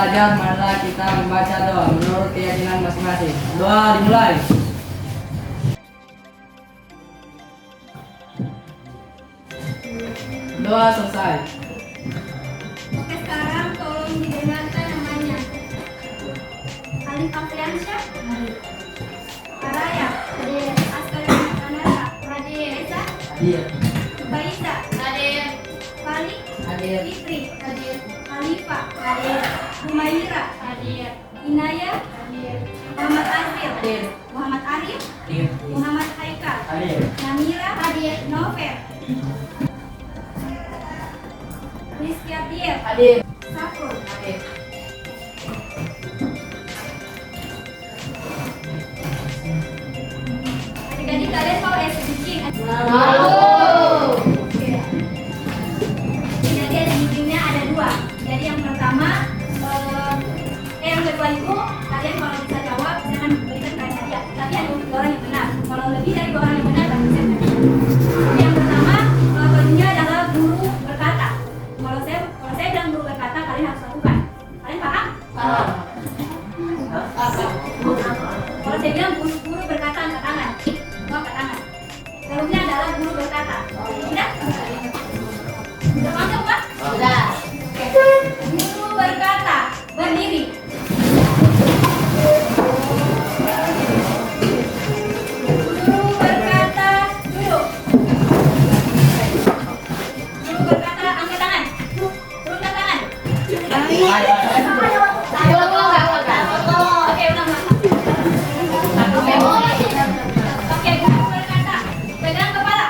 belajar, marilah kita membaca doa menurut keyakinan masing-masing. Doa dimulai. Doa selesai. Oke, sekarang tolong didengarkan namanya. Alif Afriansyah. Araya. Hadir. Askar Anara. Hadir. Esa. Hadir. Baisa. Hadir. Fali. Hadir. Fitri. Hadir. Khalifa. Hadir. Humaira. Hadir. Inaya. Hadir. Muhammad Azil. Hadir. Muhammad Arif. Hadir. Muhammad Haikal. Hadir. Namira. Hadir. Novel. Rizky Abdiel. Hadir. Safrul. Hadir. Adik-adik kalian mau es kucing? Mau. Jadi ada meetingnya ada dua. Jadi yang pertama, yang kedua itu kalian kalau bisa jawab jangan berikan kalian hadiah. Tapi ada dua orang yang benar. Kalau lebih dari dua orang yang benar baru bisa hadiah. Yang pertama, barunya adalah guru berkata. Kalau saya bilang guru berkata, kalian harus lakukan. Kalian paham? Paham. Kalau saya bilang guru berkata angkat tangan. Mau angkat tangan. Barunya adalah guru berkata. Tidak? Sudah paham Pak? Sudah. Oke. Guru berkata, berdiri. Guru berkata, duduk. Guru berkata, angkat tangan. Turunkan tangan. Oke, ulang. Oke, guru berkata, pegang kepala.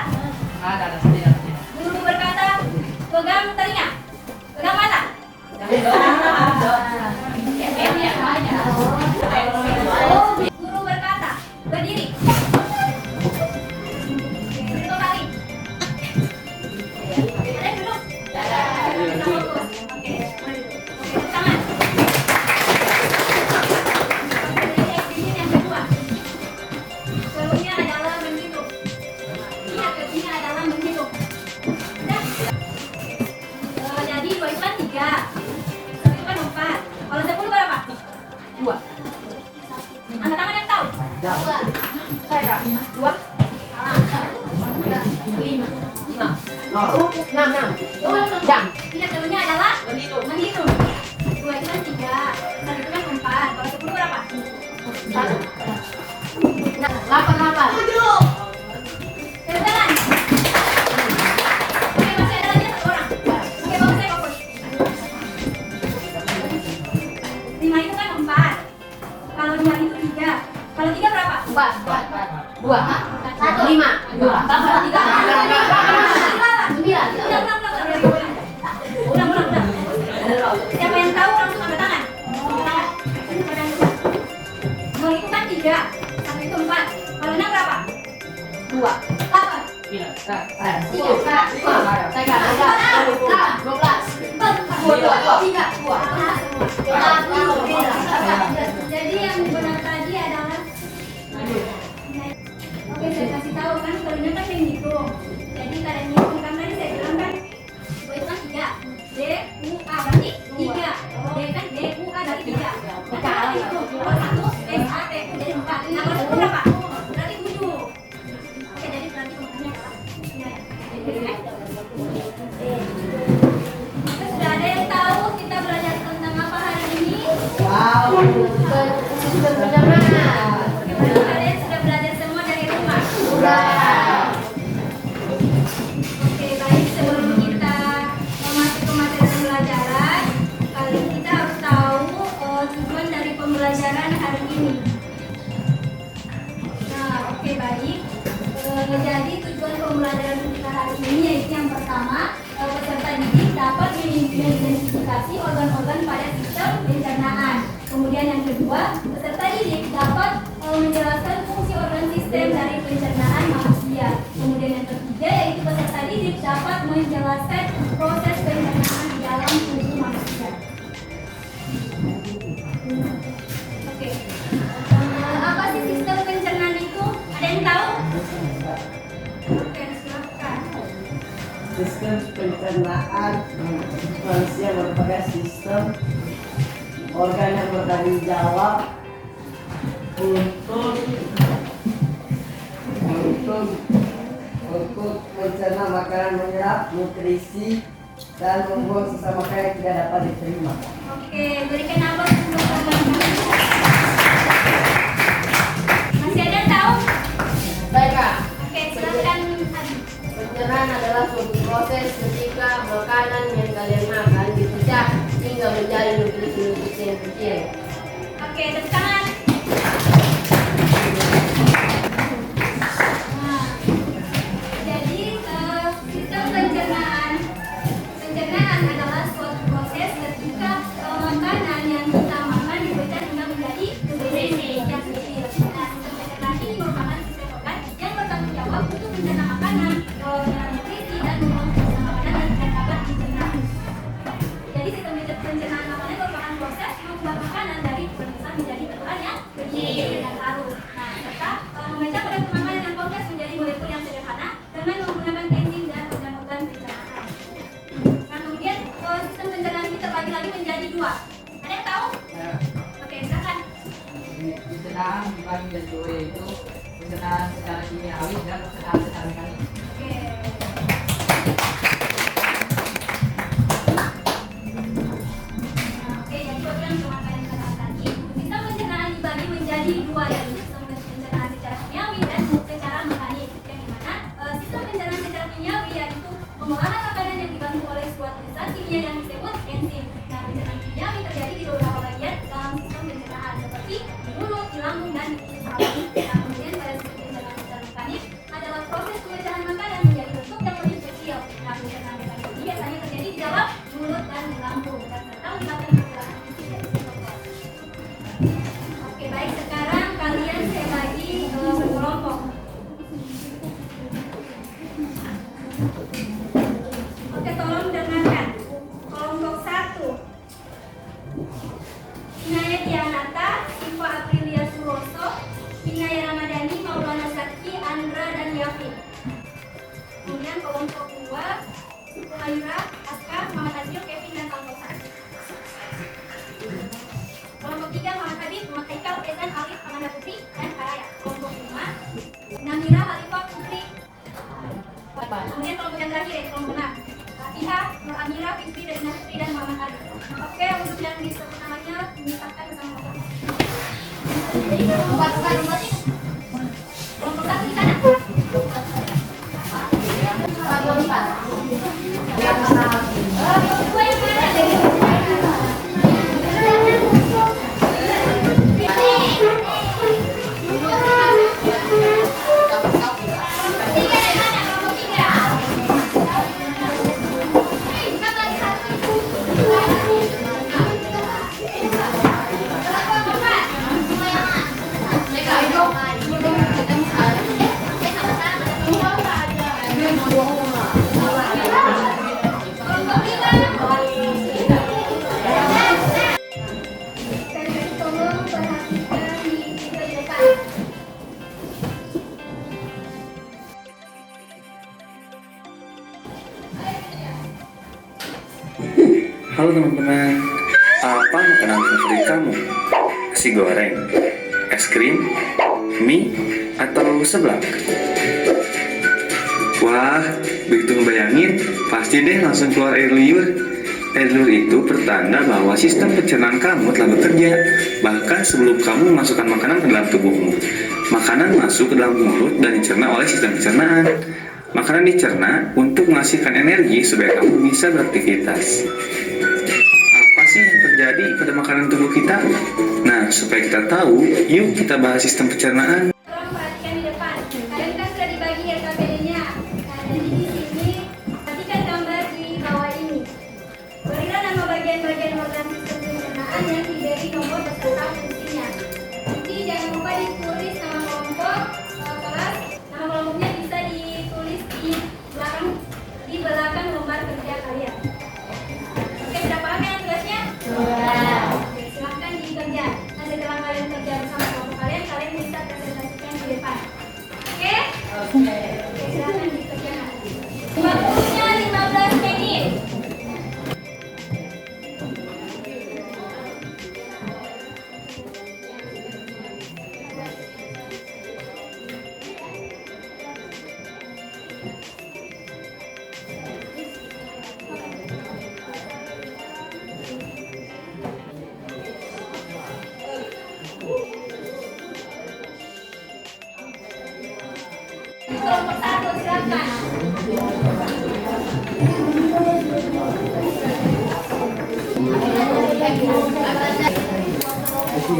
Ada tidak. Guru berkata, pegang telinga. Pegang mata. Guru berkata, berdiri. Duduk kembali. Ada duduk. Oke, tepuk tangan. Jadi exhibition yang kedua. Sebelumnya adalah menghitung. Lihat ke sini adalah menghitung. Sudah? Jadi 2 itu kan 3. 1 itu kan 4. Kalau 10 berapa? 2. Angkat tangan yang tahu. 2. Lihat dulunya adalah menghitung. 2 itu kan 3. 1 itu kan 4. Kalau 10 berapa? 7. Tangan. Oke, masih ada lagi 1 orang. Oke, bagus saya fokus. 5 itu kan 4. Kalau 2 itu 3. Kalau 3 berapa? 2. 5. 3. Ulang. Siapa yang tahu langsung angkat tangan. Kalau itu kan 3. 1 itu 4. Kalau 6 berapa? 8. Jadi yang benar tadi adalah oke, saya kasih tahu kan sebenarnya kan yang hitung. Jadi kalian hitung kan tadi saya bilang kan itu kan 3. D U A berarti 3. D kan D U A berarti 3. Nah, kalau hitung kalau 1 S A T U jadi 4. Nah, kalau 10 berapa? Berarti 7. Oke, jadi berarti kemudiannya adalah 9. Sudah ada yang tahu kita belajar tentang apa hari ini? Oke, berarti kalian sudah belajar semua dari rumah. Oke, baik. Sebelum kita masuk ke materi pembelajaran, kali ini kita harus tahu tujuan dari pembelajaran hari ini. Nah, oke, baik. Jadi tujuan pembelajaran kita hari ini yaitu yang pertama, peserta didik dapat mengidentifikasi organ-organ pada sistem pencernaan. Kemudian yang kedua, peserta didik dapat menjelaskan fungsi organ sistem dari pencernaan manusia. Kemudian yang ketiga yaitu peserta didik dapat menjelaskan proses pencernaan di dalam tubuh manusia. Oke. Apa sih sistem pencernaan itu? Ada yang tahu? Oke, silakan. Sistem pencernaan manusia merupakan sistem organ yang bertanggung jawab untuk mencerna makanan, menyerap nutrisi dan membuang sisa makanan yang tidak dapat diterima. Oke, berikan aplaus untuk organ. Masih ada yang tahu? Baik, Kak. Oke, silakan Adi. Pencernaan adalah suatu proses ketika makanan yang kalian makan dipecah hingga menjadi nutrisi-nutrisi yang kecil. Oke, tepuk tangan. Nah, jadi sistem pencernaan adalah suatu proses ketika makanan yang kita makan dipecah hingga menjadi nutrisi yang kecil. Nah, sistem pencernaan ini merupakan sistem organ yang bertanggung jawab untuk mencerna makanan, menyerap nutrisi dan membuang sisa makanan yang tidak dapat dicerna. Jadi sistem pencernaan makanan merupakan proses mengubah makanan dari ukuran besar menjadi ukuran yang kecil dan larut. Nah, serta memecah molekul makanan yang kompleks menjadi molekul yang sederhana dengan menggunakan enzim dan organ-organ pencernaan. Nah, kemudian sistem pencernaan ini terbagi lagi menjadi dua. Ada yang tahu? Nah, Oke, silakan. pencernaan dibagi menjadi dua, yaitu pencernaan secara kimiawi dan pencernaan secara mekanik. Oke. Oke, jadi program yang kalian katakan tadi, sistem pencernaan dibagi menjadi dua, yaitu sistem pencernaan secara kimiawi dan secara mekanik. Yang dimana sistem pencernaan secara kimiawi yaitu pengolahan makanan yang dibantu oleh suatu zat kimia yang disebut enzim. Nah, pencernaan kimiawi terjadi di beberapa bagian dalam sistem pencernaan seperti di mulut, di lambung, dan di usus sapi. Nah, kemudian pada sistem pencernaan secara mekanik adalah proses pemecahan makanan menjadi bentuk yang lebih kecil. Nah, pencernaan mekanik ini biasanya terjadi di dalam mulut dan di lambung dan serta melibatkan pergerakan fisik dari sitoplazma. Oke, baik, sekarang kalian saya bagi berkelompok. Oke, tolong dengarkan. Kelompok 1. Inaya Dianata, Siva Aprilia Suroso, Inaya Ramadhani, Maulana Zaki, Andra, dan Yafin. Kemudian kelompok 2, Sumayura, Aska, Muhammad Azil, Kevin, dan Kalkosan. Kelompok 3, Muhammad Habib, Muhammad Haikal, Ezan, Alif, Amanda Putri, dan Karaya. Kelompok 5, Namira, Halifah, Putri. Kemudian kelompok yang terakhir, kelompok 6, Rafiha, Nur Amira, Fikri, Rina Putri, dan Muhammad Ali. Oke, untuk yang disebut namanya dimintakan bersama kelompok. Jadi kelompok 1 di sana. Kelompok 2 yang mana? Tolong perhatikan di video di depan. Halo teman-teman, apa makanan favorit kamu? Nasi goreng, es krim, mie, atau seblak? Wah, begitu ngebayangin, pasti deh langsung keluar air liur. Air liur itu pertanda bahwa sistem pencernaan kamu telah bekerja, bahkan sebelum kamu memasukkan makanan ke dalam tubuhmu. Makanan masuk ke dalam mulut dan dicerna oleh sistem pencernaan. Makanan dicerna untuk menghasilkan energi supaya kamu bisa beraktivitas. Apa sih yang terjadi pada makanan tubuh kita? Nah, supaya kita tahu, yuk kita bahas sistem pencernaan. Tolong perhatikan di depan. Kalian kan sudah dibagi RKPD-nya. Nah, jadi di sini perhatikan gambar di bawah ini. Berilah nama bagian-bagian organ sistem pencernaan yang diberi nomor beserta fungsinya. Nanti jangan lupa ditulis nama kelompok, kelas. Nama kelompoknya bisa ditulis di belakang lembar kerja kalian. Oke, sudah paham ya tugasnya? Sudah. Oke, silahkan dikerja. Nah, setelah kalian kerja bersama kelompok kalian bisa presentasi kelompok 1, silakan.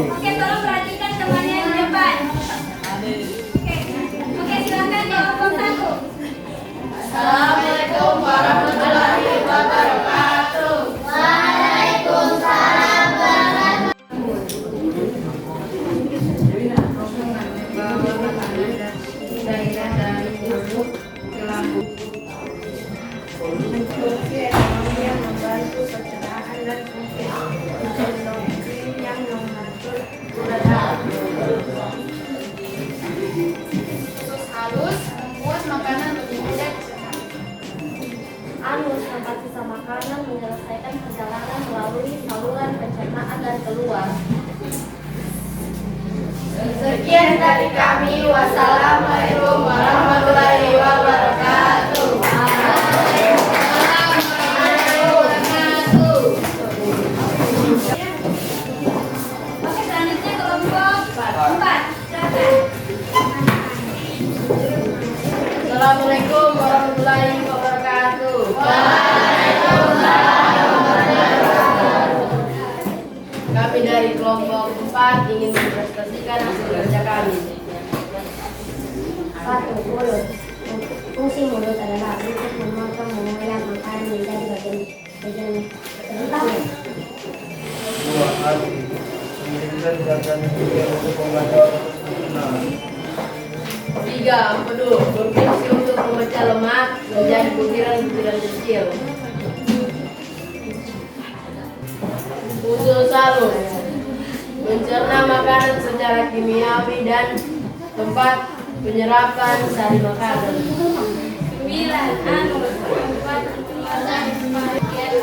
Oke, tolong perhatikan temannya di depan. Oke, silakan ya, kelompok 1. Assalamualaikum warahmatullahi wabarakatuh. Waalaikumsalam daerah dari Hulu ke Lampung. Yang membantu pencernaan dan fungsi yang mengatur gula halus membuat makanan lebih mudah dicerna. Anus tempat sisa makanan menyelesaikan perjalanan melalui saluran pencernaan dan keluar. Sekian dari kami. Wassalamualaikum warahmatullahi wabarakatuh. Oke, selanjutnya kelompok 4. Silakan. Assalamualaikum warahmatullahi wabarakatuh. Kami dari kelompok 4 ingin mempresentasikan hasil kerja kami. 1. Mulut. Fungsi mulut adalah untuk memotong, mengolah makanan menjadi bagian utama. 2. Hati. Menjadikan gerakan pikir untuk membantu pencernaan. 3. Empedu. Berfungsi untuk memecah lemak menjadi butiran-butiran kecil. Usus halus. Mencerna makanan secara kimiawi dan tempat penyerapan sari makanan. 9. Anus tempat pengeluaran bagian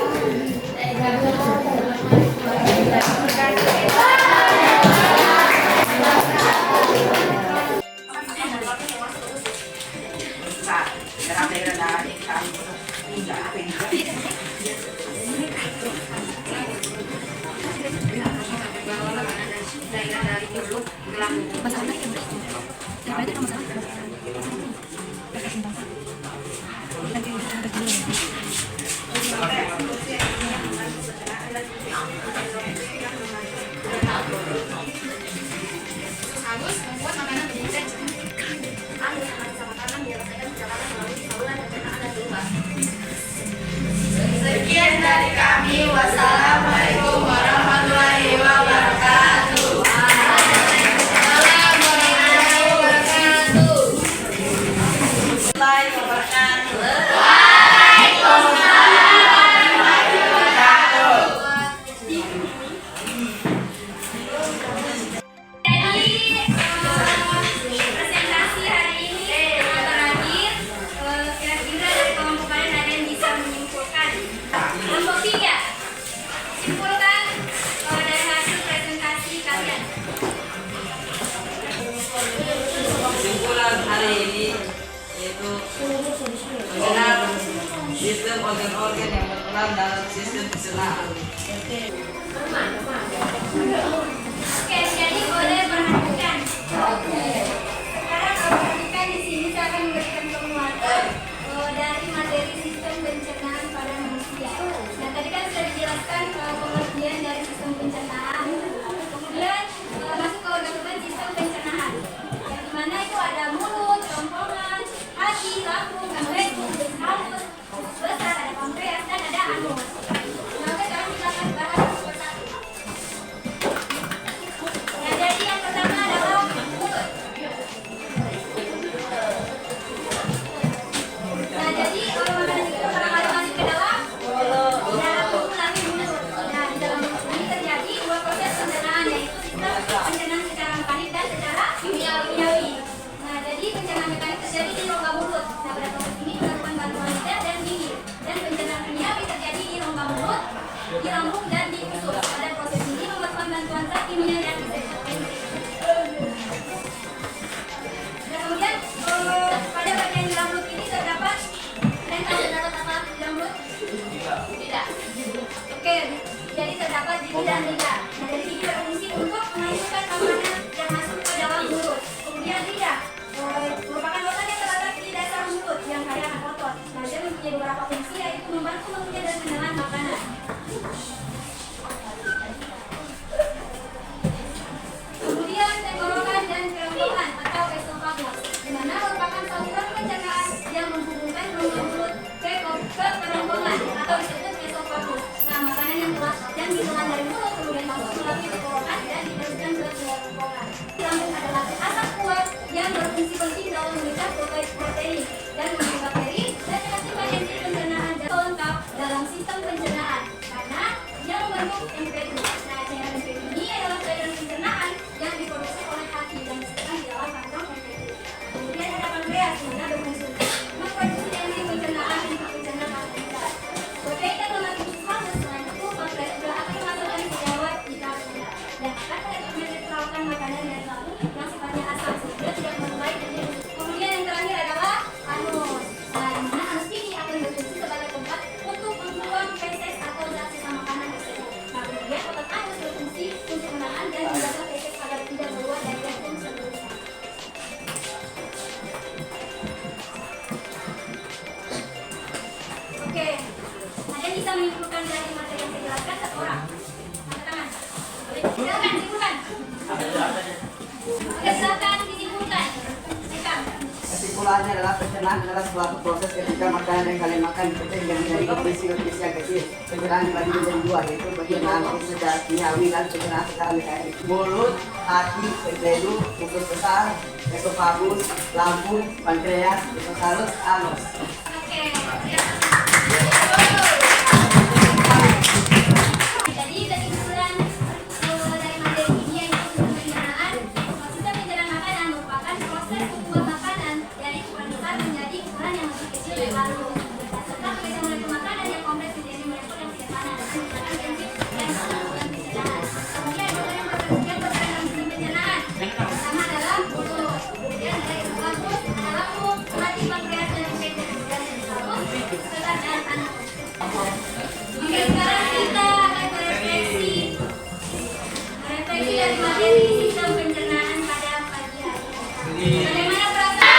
Sekian dari kami. Wassalamualaikum warahmatullahi wabarakatuh. presentasi hari ini yang terakhir, kira-kira dari kelompok kalian ada yang bisa menyimpulkan. Kelompok 3, simpulkan dari hasil presentasi kalian. Kesimpulan hari ini yaitu mengenal sistem organ-organ yang berperan dalam sistem pencernaan. Oke, jadi boleh perhatikan. Sekarang kalau perhatikan di sini saya akan memberikan penguatan dari materi sistem pencernaan pada manusia. Nah, tadi kan sudah dijelaskan pengertian dari sistem pencernaan. Kemudian masuk ke organ-organ sistem pencernaan. Yang dimana itu ada mulut, kerongkongan, hati, lambung, jantung, usus halus, usus besar, ada pankreas dan ada anus. Nah, oke, sekarang kita akan bahas satu persatu. Silakan simpulkan. Oke, silakan disimpulkan. Silakan. Kesimpulannya adalah pencernaan adalah suatu proses ketika makanan yang kalian makan dipetik yang menjadi nutrisi-nutrisi yang kecil. Pencernaan dibagi menjadi dua, yaitu pencernaan secara kimiawi dan pencernaan secara mekanik. Mulut, hati, penjeru, usus besar, esofagus, lambung, pankreas, hiposalus, anus. Oke, siap. Jadi kesimpulan dari materi ini yaitu pencernaan. Sistem pencernaan makanan merupakan proses pembuat makanan dari ukuran besar menjadi ukuran yang lebih kecil dan halus. Serta penyusunan makanan yang kompleks menjadi molekul yang sederhana dengan menggunakan prinsip yang melakukan pencernaan. Kemudian yang berperan dalam sistem pencernaan. Pertama adalah mulut, kemudian ada esofagus, ada lambung, hati, pankreas, dan penjeru, dan halus, sekitar dan anus. Oke, sekarang kita akan merefleksi dari materi sistem pencernaan pada pagi hari. Bagaimana perasaan?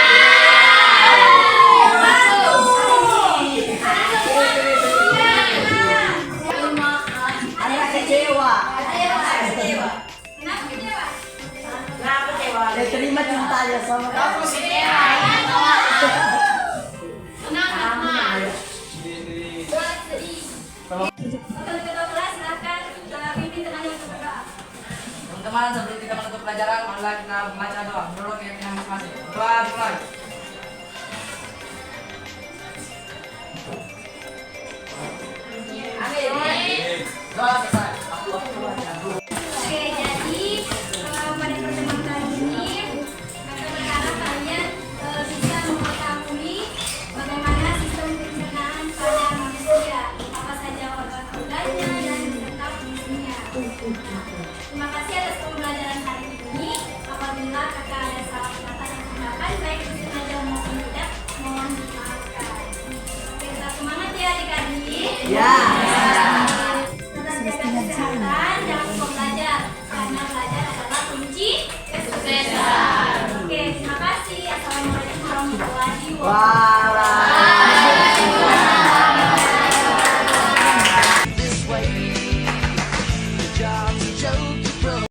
Anak kecewa. Kecewa. Kenapa kecewa? Dia terima cintanya sama kamu. Untuk ketua kelas silakan pimpin temannya untuk berdoa. Teman-teman, sebelum kita menutup pelajaran, marilah kita membaca doa menurut keyakinan masing-masing. Doa dimulai. Amin. Doa selesai. Oke, jadi pada pertemuan kali ini kami berharap kalian bisa mengetahui bagaimana sistem pencernaan pada manusia, apa saja organ-organnya dan beserta fungsinya. Terima kasih atas pembelajaran hari ini. Apabila kakak ada salah kata dan tindakan baik itu sengaja maupun tidak, mohon dimaafkan. Oke, tetap semangat ya adik-adik. Ya. Tetap jaga kesehatan, jangan lupa belajar karena belajar adalah kunci kesuksesan. Oke, terima kasih. Assalamualaikum warahmatullahi wabarakatuh. Wah.